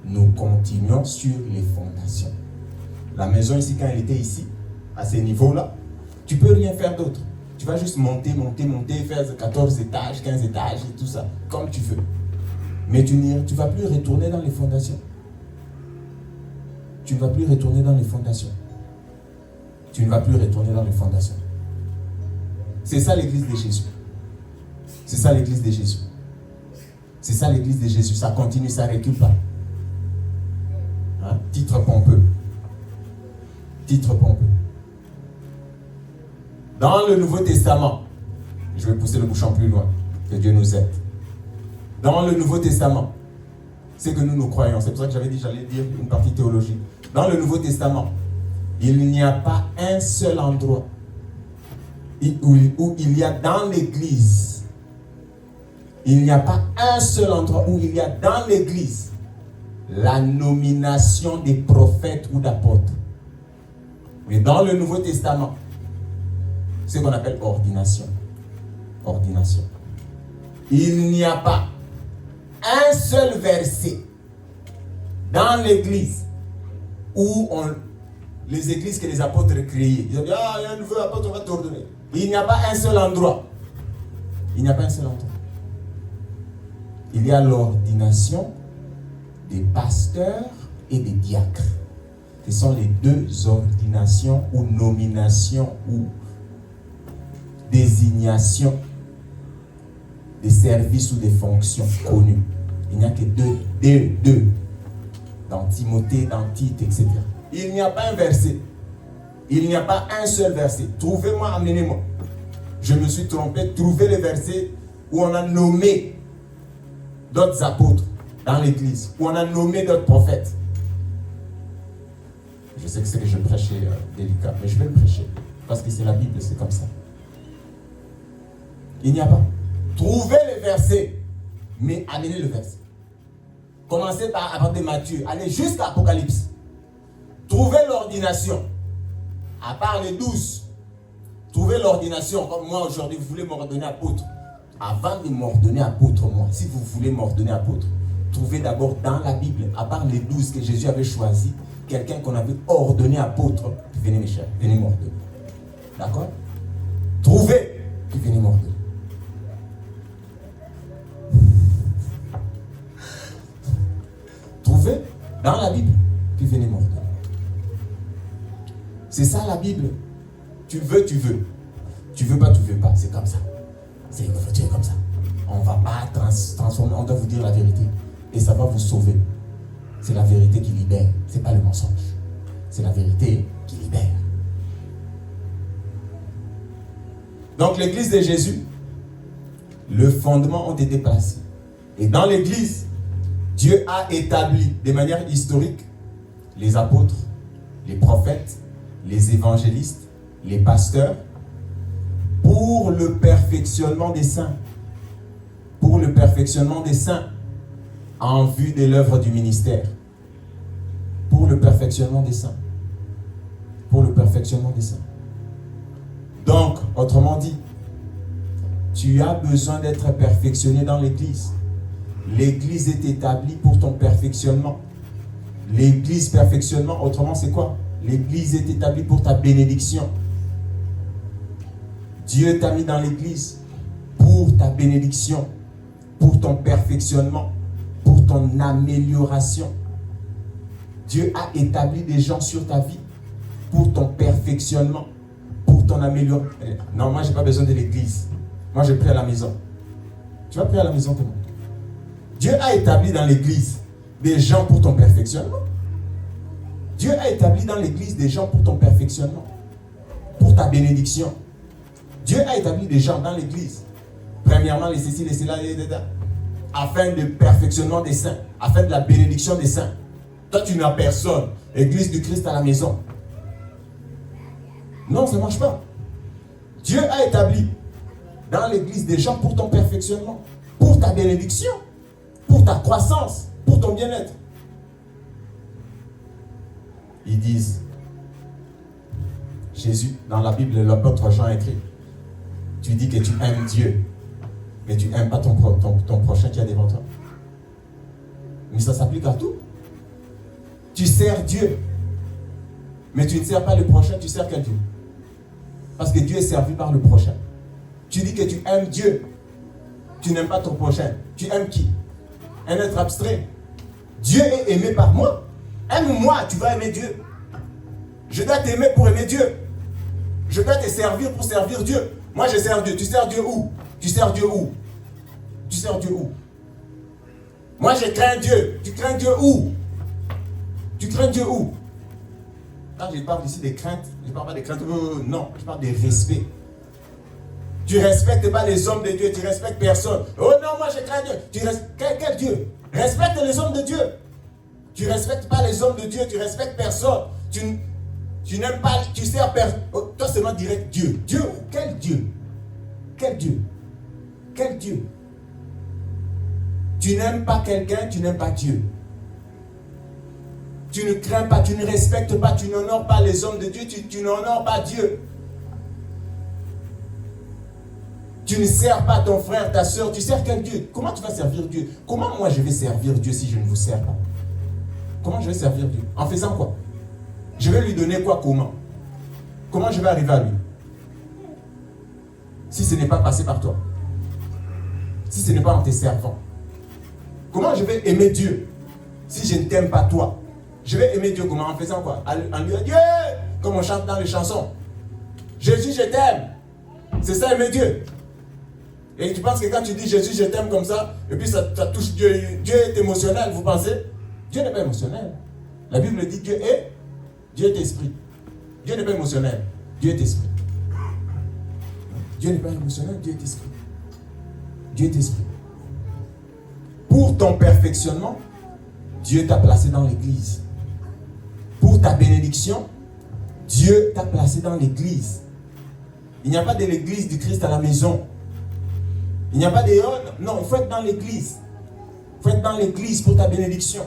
B: Nous continuons sur les fondations. La maison ici, quand elle était ici, à ce niveau-là, tu ne peux rien faire d'autre. Tu vas juste monter, faire 14 étages, 15 étages et tout ça, comme tu veux. Mais tu ne vas plus retourner dans les fondations. Tu ne vas plus retourner dans les fondations. Tu ne vas plus retourner dans les fondations. C'est ça l'église de Jésus. C'est ça l'église de Jésus. C'est ça l'église de Jésus. Ça continue, ça ne recule pas. Hein? Titre pompeux. Titre pompeux. Dans le Nouveau Testament, je vais pousser le bouchon plus loin, que Dieu nous aide. Dans le Nouveau Testament, c'est que nous croyons. C'est pour ça que j'avais dit, j'allais dire une partie théologique. Dans le Nouveau Testament, il n'y a pas un seul endroit où il y a dans l'église, il n'y a pas un seul endroit où il y a dans l'église la nomination des prophètes ou d'apôtres. Mais dans le Nouveau Testament, c'est ce qu'on appelle ordination. Ordination. Il n'y a pas un seul verset dans l'église où les églises que les apôtres créaient. Ils ont dit, il y a un nouveau apôtre, on va t'ordonner. Il n'y a pas un seul endroit. Il n'y a pas un seul endroit. Il y a l'ordination des pasteurs et des diacres. Ce sont les deux ordinations ou nominations ou désignations des services ou des fonctions connues. Il n'y a que deux. Dans Timothée, dans Tite, etc. Il n'y a pas un verset. Il n'y a pas un seul verset. Trouvez-moi, amenez-moi. Je me suis trompé. Trouvez les versets où on a nommé d'autres apôtres dans l'église, où on a nommé d'autres prophètes. Je sais que c'est que je prêchais délicat, mais je vais le prêcher. Parce que c'est la Bible, c'est comme ça. Il n'y a pas. Trouvez les versets, mais amenez le verset. Commencez par à partir de Matthieu, allez jusqu'à Apocalypse. Trouvez l'ordination. À part les 12, trouvez l'ordination. Comme moi aujourd'hui, vous voulez m'ordonner apôtre. Avant de m'ordonner apôtre, moi, si vous voulez m'ordonner apôtre, trouvez d'abord dans la Bible, à part les 12 que Jésus avait choisi, quelqu'un qu'on avait ordonné apôtre. Venez mes chers, venez m'ordonner. D'accord? Trouvez, puis venez m'ordonner. Trouvez dans la Bible, puis venez m'ordonner. C'est ça la Bible. Tu veux, tu veux. Tu veux pas, tu veux pas. C'est comme ça. C'est comme ça. On ne va pas transformer. On doit vous dire la vérité. Et ça va vous sauver. C'est la vérité qui libère. Ce n'est pas le mensonge. C'est la vérité qui libère. Donc l'église de Jésus, le fondement ont été placés. Et dans l'église, Dieu a établi de manière historique les apôtres, les prophètes, les évangélistes, les pasteurs, pour le perfectionnement des saints. Pour le perfectionnement des saints, en vue de l'œuvre du ministère. Pour le perfectionnement des saints. Pour le perfectionnement des saints. Donc, autrement dit, tu as besoin d'être perfectionné dans l'église. L'église est établie pour ton perfectionnement. L'église perfectionnement, autrement c'est quoi? L'église est établie pour ta bénédiction. Dieu t'a mis dans l'église pour ta bénédiction, pour ton perfectionnement, pour ton amélioration. Dieu a établi des gens sur ta vie pour ton perfectionnement, pour ton amélioration. Non, moi, je n'ai pas besoin de l'église. Moi, je prie à la maison. Tu vas prier à la maison, comment? Dieu a établi dans l'église des gens pour ton perfectionnement. Dieu a établi dans l'église des gens pour ton perfectionnement, pour ta bénédiction. Dieu a établi des gens dans l'église, premièrement les ceci, les cela, afin de perfectionnement des saints, afin de la bénédiction des saints. Toi, tu n'as personne. Église du Christ à la maison. Non, ça ne marche pas. Dieu a établi dans l'église des gens pour ton perfectionnement, pour ta bénédiction, pour ta croissance, pour ton bien-être. Ils disent, Jésus, dans la Bible, l'apôtre Jean écrit, tu dis que tu aimes Dieu, mais tu n'aimes pas ton prochain qui est devant toi. Mais ça s'applique à tout. Tu sers Dieu, mais tu ne sers pas le prochain, tu sers quel Dieu? Parce que Dieu est servi par le prochain. Tu dis que tu aimes Dieu. Tu n'aimes pas ton prochain. Tu aimes qui? Un être abstrait. Dieu est aimé par moi. Aime-moi, tu vas aimer Dieu. Je dois t'aimer pour aimer Dieu. Je dois te servir pour servir Dieu. Moi, je sers Dieu. Tu sers Dieu où? Tu sers Dieu où? Tu sers Dieu où? Moi, je crains Dieu. Tu crains Dieu où? Tu crains Dieu où? Quand je parle ici des craintes, je ne parle pas des craintes. Non, je parle des respects. Tu ne respectes pas les hommes de Dieu. Tu ne respectes personne. Oh non, moi, je crains Dieu. Quel Dieu? Respecte les hommes de Dieu. Tu ne respectes pas les hommes de Dieu. Tu ne respectes personne. Tu n'aimes pas, tu sers personne. Oh, toi seulement direct Dieu. Dieu, quel Dieu? Quel Dieu? Quel Dieu? Tu n'aimes pas quelqu'un, tu n'aimes pas Dieu. Tu ne crains pas, tu ne respectes pas, tu n'honores pas les hommes de Dieu, tu n'honores pas Dieu. Tu ne sers pas ton frère, ta soeur, tu sers quel Dieu? Comment tu vas servir Dieu? Comment moi je vais servir Dieu si je ne vous sers pas? Comment je vais servir Dieu? En faisant quoi? Je vais lui donner quoi? Comment? Comment je vais arriver à lui? Si ce n'est pas passé par toi. Si ce n'est pas en te servant. Comment je vais aimer Dieu si je ne t'aime pas toi? Je vais aimer Dieu comment? En faisant quoi? En lui disant Dieu, comme on chante dans les chansons. Jésus, je t'aime. C'est ça aimer Dieu. Et tu penses que quand tu dis Jésus, je t'aime comme ça, et puis ça touche Dieu, Dieu est émotionnel, vous pensez? Dieu n'est pas émotionnel. La Bible dit Dieu est esprit. Dieu n'est pas émotionnel, Dieu est esprit. Dieu n'est pas émotionnel, Dieu est esprit. Dieu est esprit. Pour ton perfectionnement, Dieu t'a placé dans l'église. Pour ta bénédiction, Dieu t'a placé dans l'église. Il n'y a pas de l'église du Christ à la maison. Il n'y a pas de... Non, il faut être dans l'église. Il faut être dans l'église pour ta bénédiction.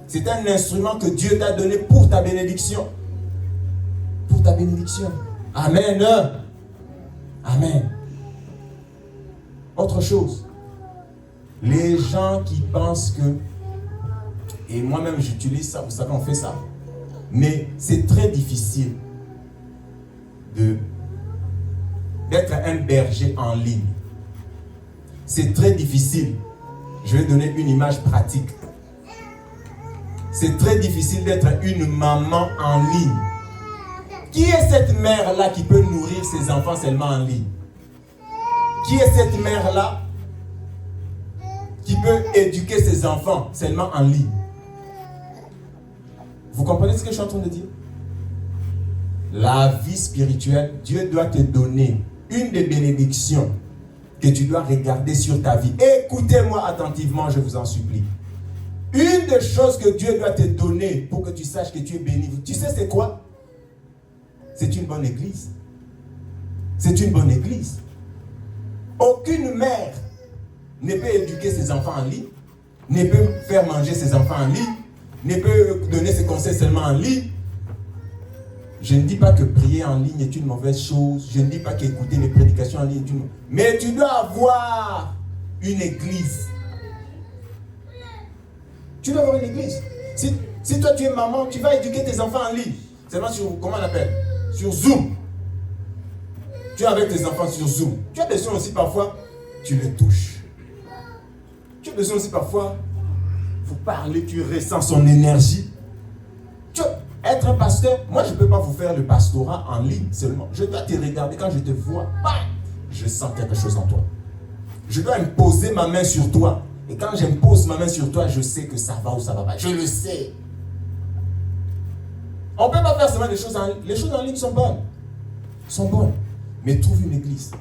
B: C'est un instrument que Dieu t'a donné pour ta bénédiction. Pour ta bénédiction. Amen. Amen. Autre chose. Les gens qui pensent que, et moi-même j'utilise ça, vous savez on fait ça, mais c'est très difficile d'être un berger en ligne. C'est très difficile. Je vais donner une image pratique. C'est très difficile d'être une maman en ligne. Qui est cette mère-là qui peut nourrir ses enfants seulement en ligne? Qui est cette mère-là qui peut éduquer ses enfants seulement en ligne? Vous comprenez ce que je suis en train de dire? La vie spirituelle, Dieu doit te donner une des bénédictions que tu dois regarder sur ta vie. Écoutez-moi attentivement, je vous en supplie. Une des choses que Dieu doit te donner pour que tu saches que tu es béni, tu sais c'est quoi? C'est une bonne église. C'est une bonne église. Aucune mère ne peut éduquer ses enfants en ligne, ne peut faire manger ses enfants en ligne, ne peut donner ses conseils seulement en ligne. Je ne dis pas que prier en ligne est une mauvaise chose. Je ne dis pas qu'écouter les prédications en ligne est une mauvaise chose. Mais tu dois avoir une église. Tu dois avoir une église. Si toi tu es maman, tu vas éduquer tes enfants en ligne. Seulement sur, comment on appelle? Sur Zoom. Tu es avec tes enfants sur Zoom. Tu as besoin aussi parfois, tu les touches. Tu as besoin aussi parfois, vous parlez, tu ressens son énergie. Être un pasteur, moi je ne peux pas vous faire le pastorat en ligne seulement. Je dois te regarder quand je te vois. Je sens quelque chose en toi. Je dois imposer ma main sur toi. Et quand j'impose ma main sur toi, je sais que ça va ou ça va pas. Je le sais. On ne peut pas faire seulement des choses en ligne. Les choses en ligne sont bonnes. Sont bonnes. Mais trouve une église.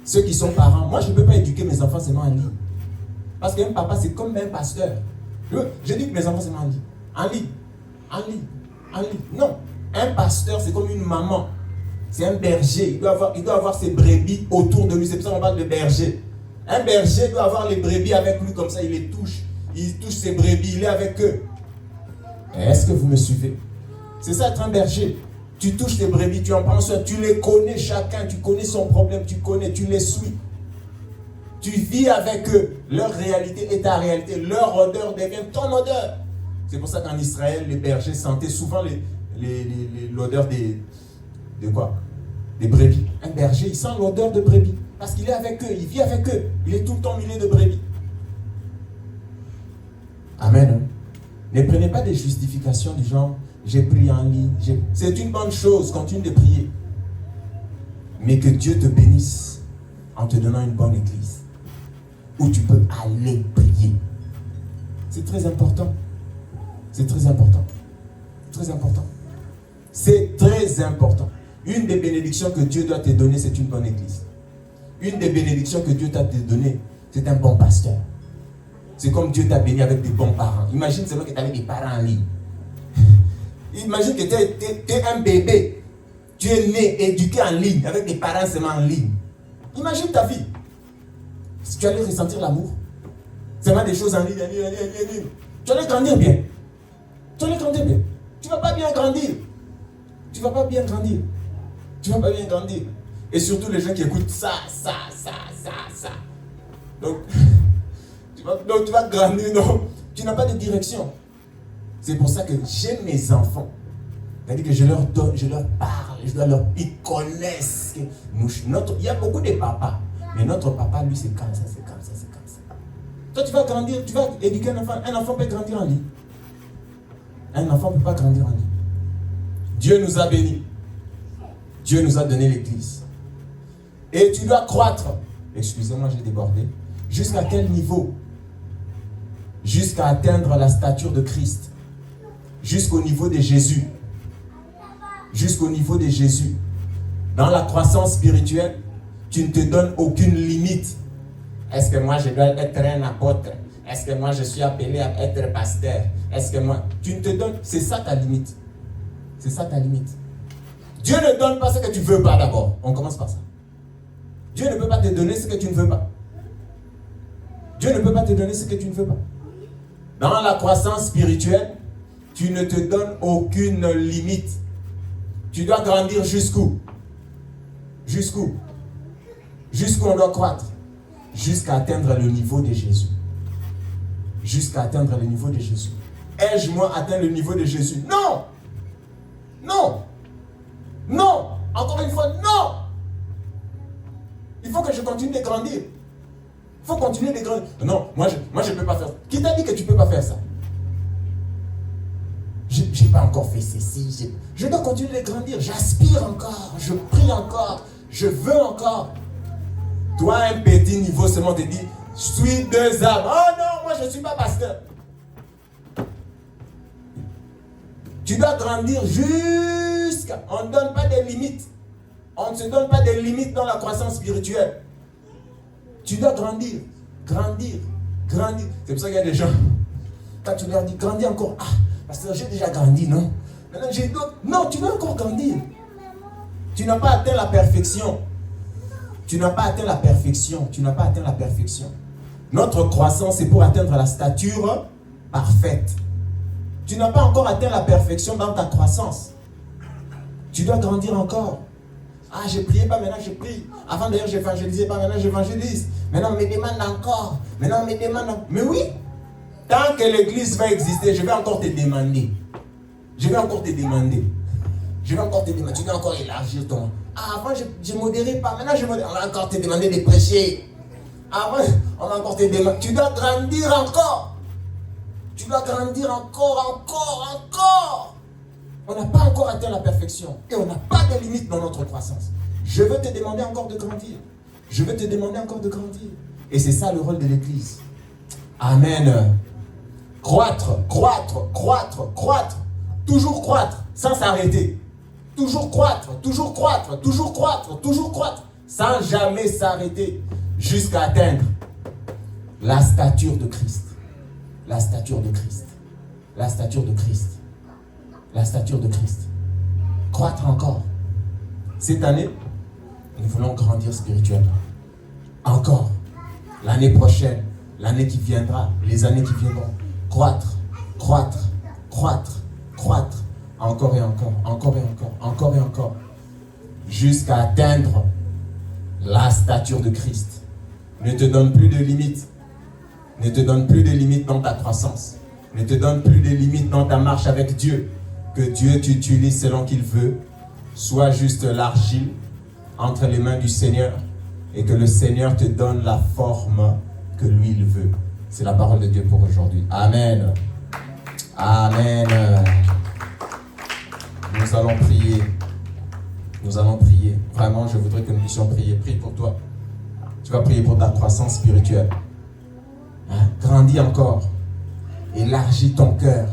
B: Ceux qui sont parents, moi je ne peux pas éduquer mes enfants seulement en ligne. Parce qu'un papa c'est comme un pasteur. J'éduque mes enfants seulement en ligne. En ligne. En ligne, en ligne. Non, un pasteur c'est comme une maman. C'est un berger. Il doit avoir ses brebis autour de lui. C'est pour ça qu'on parle de berger. Un berger doit avoir les brebis avec lui comme ça. Il les touche. Il touche ses brebis. Il est avec eux. Est-ce que vous me suivez? C'est ça être un berger. Tu touches tes brebis, tu en prends soin. Tu les connais chacun. Tu connais son problème. Tu les suis. Tu vis avec eux. Leur réalité est ta réalité. Leur odeur devient ton odeur. C'est pour ça qu'en Israël, les bergers sentaient souvent l'odeur des quoi? Des brebis. Un berger, il sent l'odeur de brebis. Parce qu'il est avec eux, il vit avec eux. Il est tout le temps milieu de brebis. Amen. Ne prenez pas des justifications du genre, j'ai prié en ligne. C'est une bonne chose, continue de prier. Mais que Dieu te bénisse en te donnant une bonne église. Où tu peux aller prier. C'est très important. C'est très important. Très important. C'est très important. Une des bénédictions que Dieu doit te donner, c'est une bonne église. Une des bénédictions que Dieu t'a donné, c'est un bon pasteur. C'est comme Dieu t'a béni avec des bons parents. Imagine seulement que tu avais des parents en ligne. Imagine que tu es un bébé. Tu es né, éduqué en ligne, avec des parents seulement en ligne. Imagine ta vie. Si tu allais ressentir l'amour, seulement des choses en ligne. Tu allais grandir bien. Tu allais grandir bien. Tu ne vas pas bien grandir. Tu ne vas pas bien grandir. Tu ne vas pas bien grandir. Et surtout les gens qui écoutent ça. Donc, tu vas grandir, non. Tu n'as pas de direction. C'est pour ça que j'aime mes enfants. C'est-à-dire que je leur donne, je leur parle, ils connaissent. Il y a beaucoup de papas. Mais notre papa, lui, c'est comme ça. Toi, tu vas grandir, tu vas éduquer un enfant. Un enfant peut grandir en ligne. Un enfant ne peut pas grandir en ligne. Dieu nous a bénis. Dieu nous a donné l'église. Et tu dois croître. Excusez-moi, j'ai débordé. Jusqu'à quel niveau? Jusqu'à atteindre la stature de Christ. Jusqu'au niveau de Jésus. Jusqu'au niveau de Jésus. Dans la croissance spirituelle, tu ne te donnes aucune limite. Est-ce que moi je dois être un apôtre? Est-ce que moi je suis appelé à être pasteur? Est-ce que moi... Tu ne te donnes... C'est ça ta limite. C'est ça ta limite. Dieu ne donne pas ce que tu ne veux pas d'abord. On commence par ça. Dieu ne peut pas te donner ce que tu ne veux pas. Dieu ne peut pas te donner ce que tu ne veux pas. Dans la croissance spirituelle, tu ne te donnes aucune limite. Tu dois grandir jusqu'où? Jusqu'où? Jusqu'où on doit croître? Jusqu'à atteindre le niveau de Jésus. Jusqu'à atteindre le niveau de Jésus. Ai-je moi atteint le niveau de Jésus? Non! Non! Non! Encore une fois, non! Il faut que je continue de grandir. Il faut continuer de grandir. Non, moi je ne peux pas faire ça. Qui t'a dit que tu ne peux pas faire ça? Je n'ai pas encore fait ceci. Je dois continuer de grandir. J'aspire encore. Je prie encore. Je veux encore. Toi, un petit niveau seulement te dit, je suis 2 âmes. Oh non, moi je ne suis pas pasteur. Tu dois grandir jusqu'à... On ne donne pas des limites. On ne se donne pas des limites dans la croissance spirituelle. Tu dois grandir. Grandir. Grandir. C'est pour ça qu'il y a des gens, quand tu leur dis, grandis encore. Ah, parce que j'ai déjà grandi, non? Maintenant j'ai d'autres. Non, tu dois encore grandir. Tu n'as pas atteint la perfection. Tu n'as pas atteint la perfection. Tu n'as pas atteint la perfection. Notre croissance, c'est pour atteindre la stature parfaite. Tu n'as pas encore atteint la perfection dans ta croissance. Tu dois grandir encore. Ah, je priais pas, maintenant je prie. Avant d'ailleurs, j'évangélisais pas, maintenant j'évangélise. Maintenant, on me demande encore. Maintenant, on me demande encore. Mais oui, tant que l'église va exister, je vais encore te demander. Je vais encore te demander. Je vais encore te demander. Tu dois encore élargir ton... Ah, avant, je ne modérais pas. Maintenant, je modère. On va encore te demander de prêcher. Avant, on va encore te demander. Tu dois grandir encore. Tu dois grandir encore. On n'a pas encore atteint la perfection. Et on n'a pas de limite dans notre croissance. Je veux te demander encore de grandir. Je veux te demander encore de grandir. Et c'est ça le rôle de l'église. Amen. Croître. Toujours croître, sans s'arrêter. Toujours croître. Sans jamais s'arrêter. Jusqu'à atteindre la stature de Christ. La stature de Christ. Croître encore. Cette année, nous voulons grandir spirituellement. Encore. L'année prochaine, l'année qui viendra, les années qui viendront. Croître. Encore et encore. Jusqu'à atteindre la stature de Christ. Ne te donne plus de limites. Ne te donne plus de limites dans ta croissance. Ne te donne plus de limites dans ta marche avec Dieu. Que Dieu t'utilise selon qu'il veut. Sois juste l'argile entre les mains du Seigneur et que le Seigneur te donne la forme que lui il veut. C'est la parole de Dieu pour aujourd'hui. Amen. Amen. Nous allons prier. Nous allons prier. Vraiment, je voudrais que nous puissions prier. Prie pour toi. Tu vas prier pour ta croissance spirituelle. Grandis encore. Élargis ton cœur.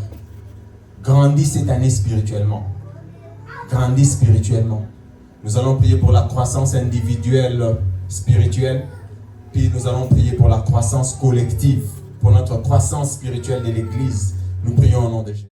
B: Grandis cette année spirituellement. Grandis spirituellement. Nous allons prier pour la croissance individuelle spirituelle. Puis nous allons prier pour la croissance collective. Pour notre croissance spirituelle de l'Église. Nous prions au nom de Jésus.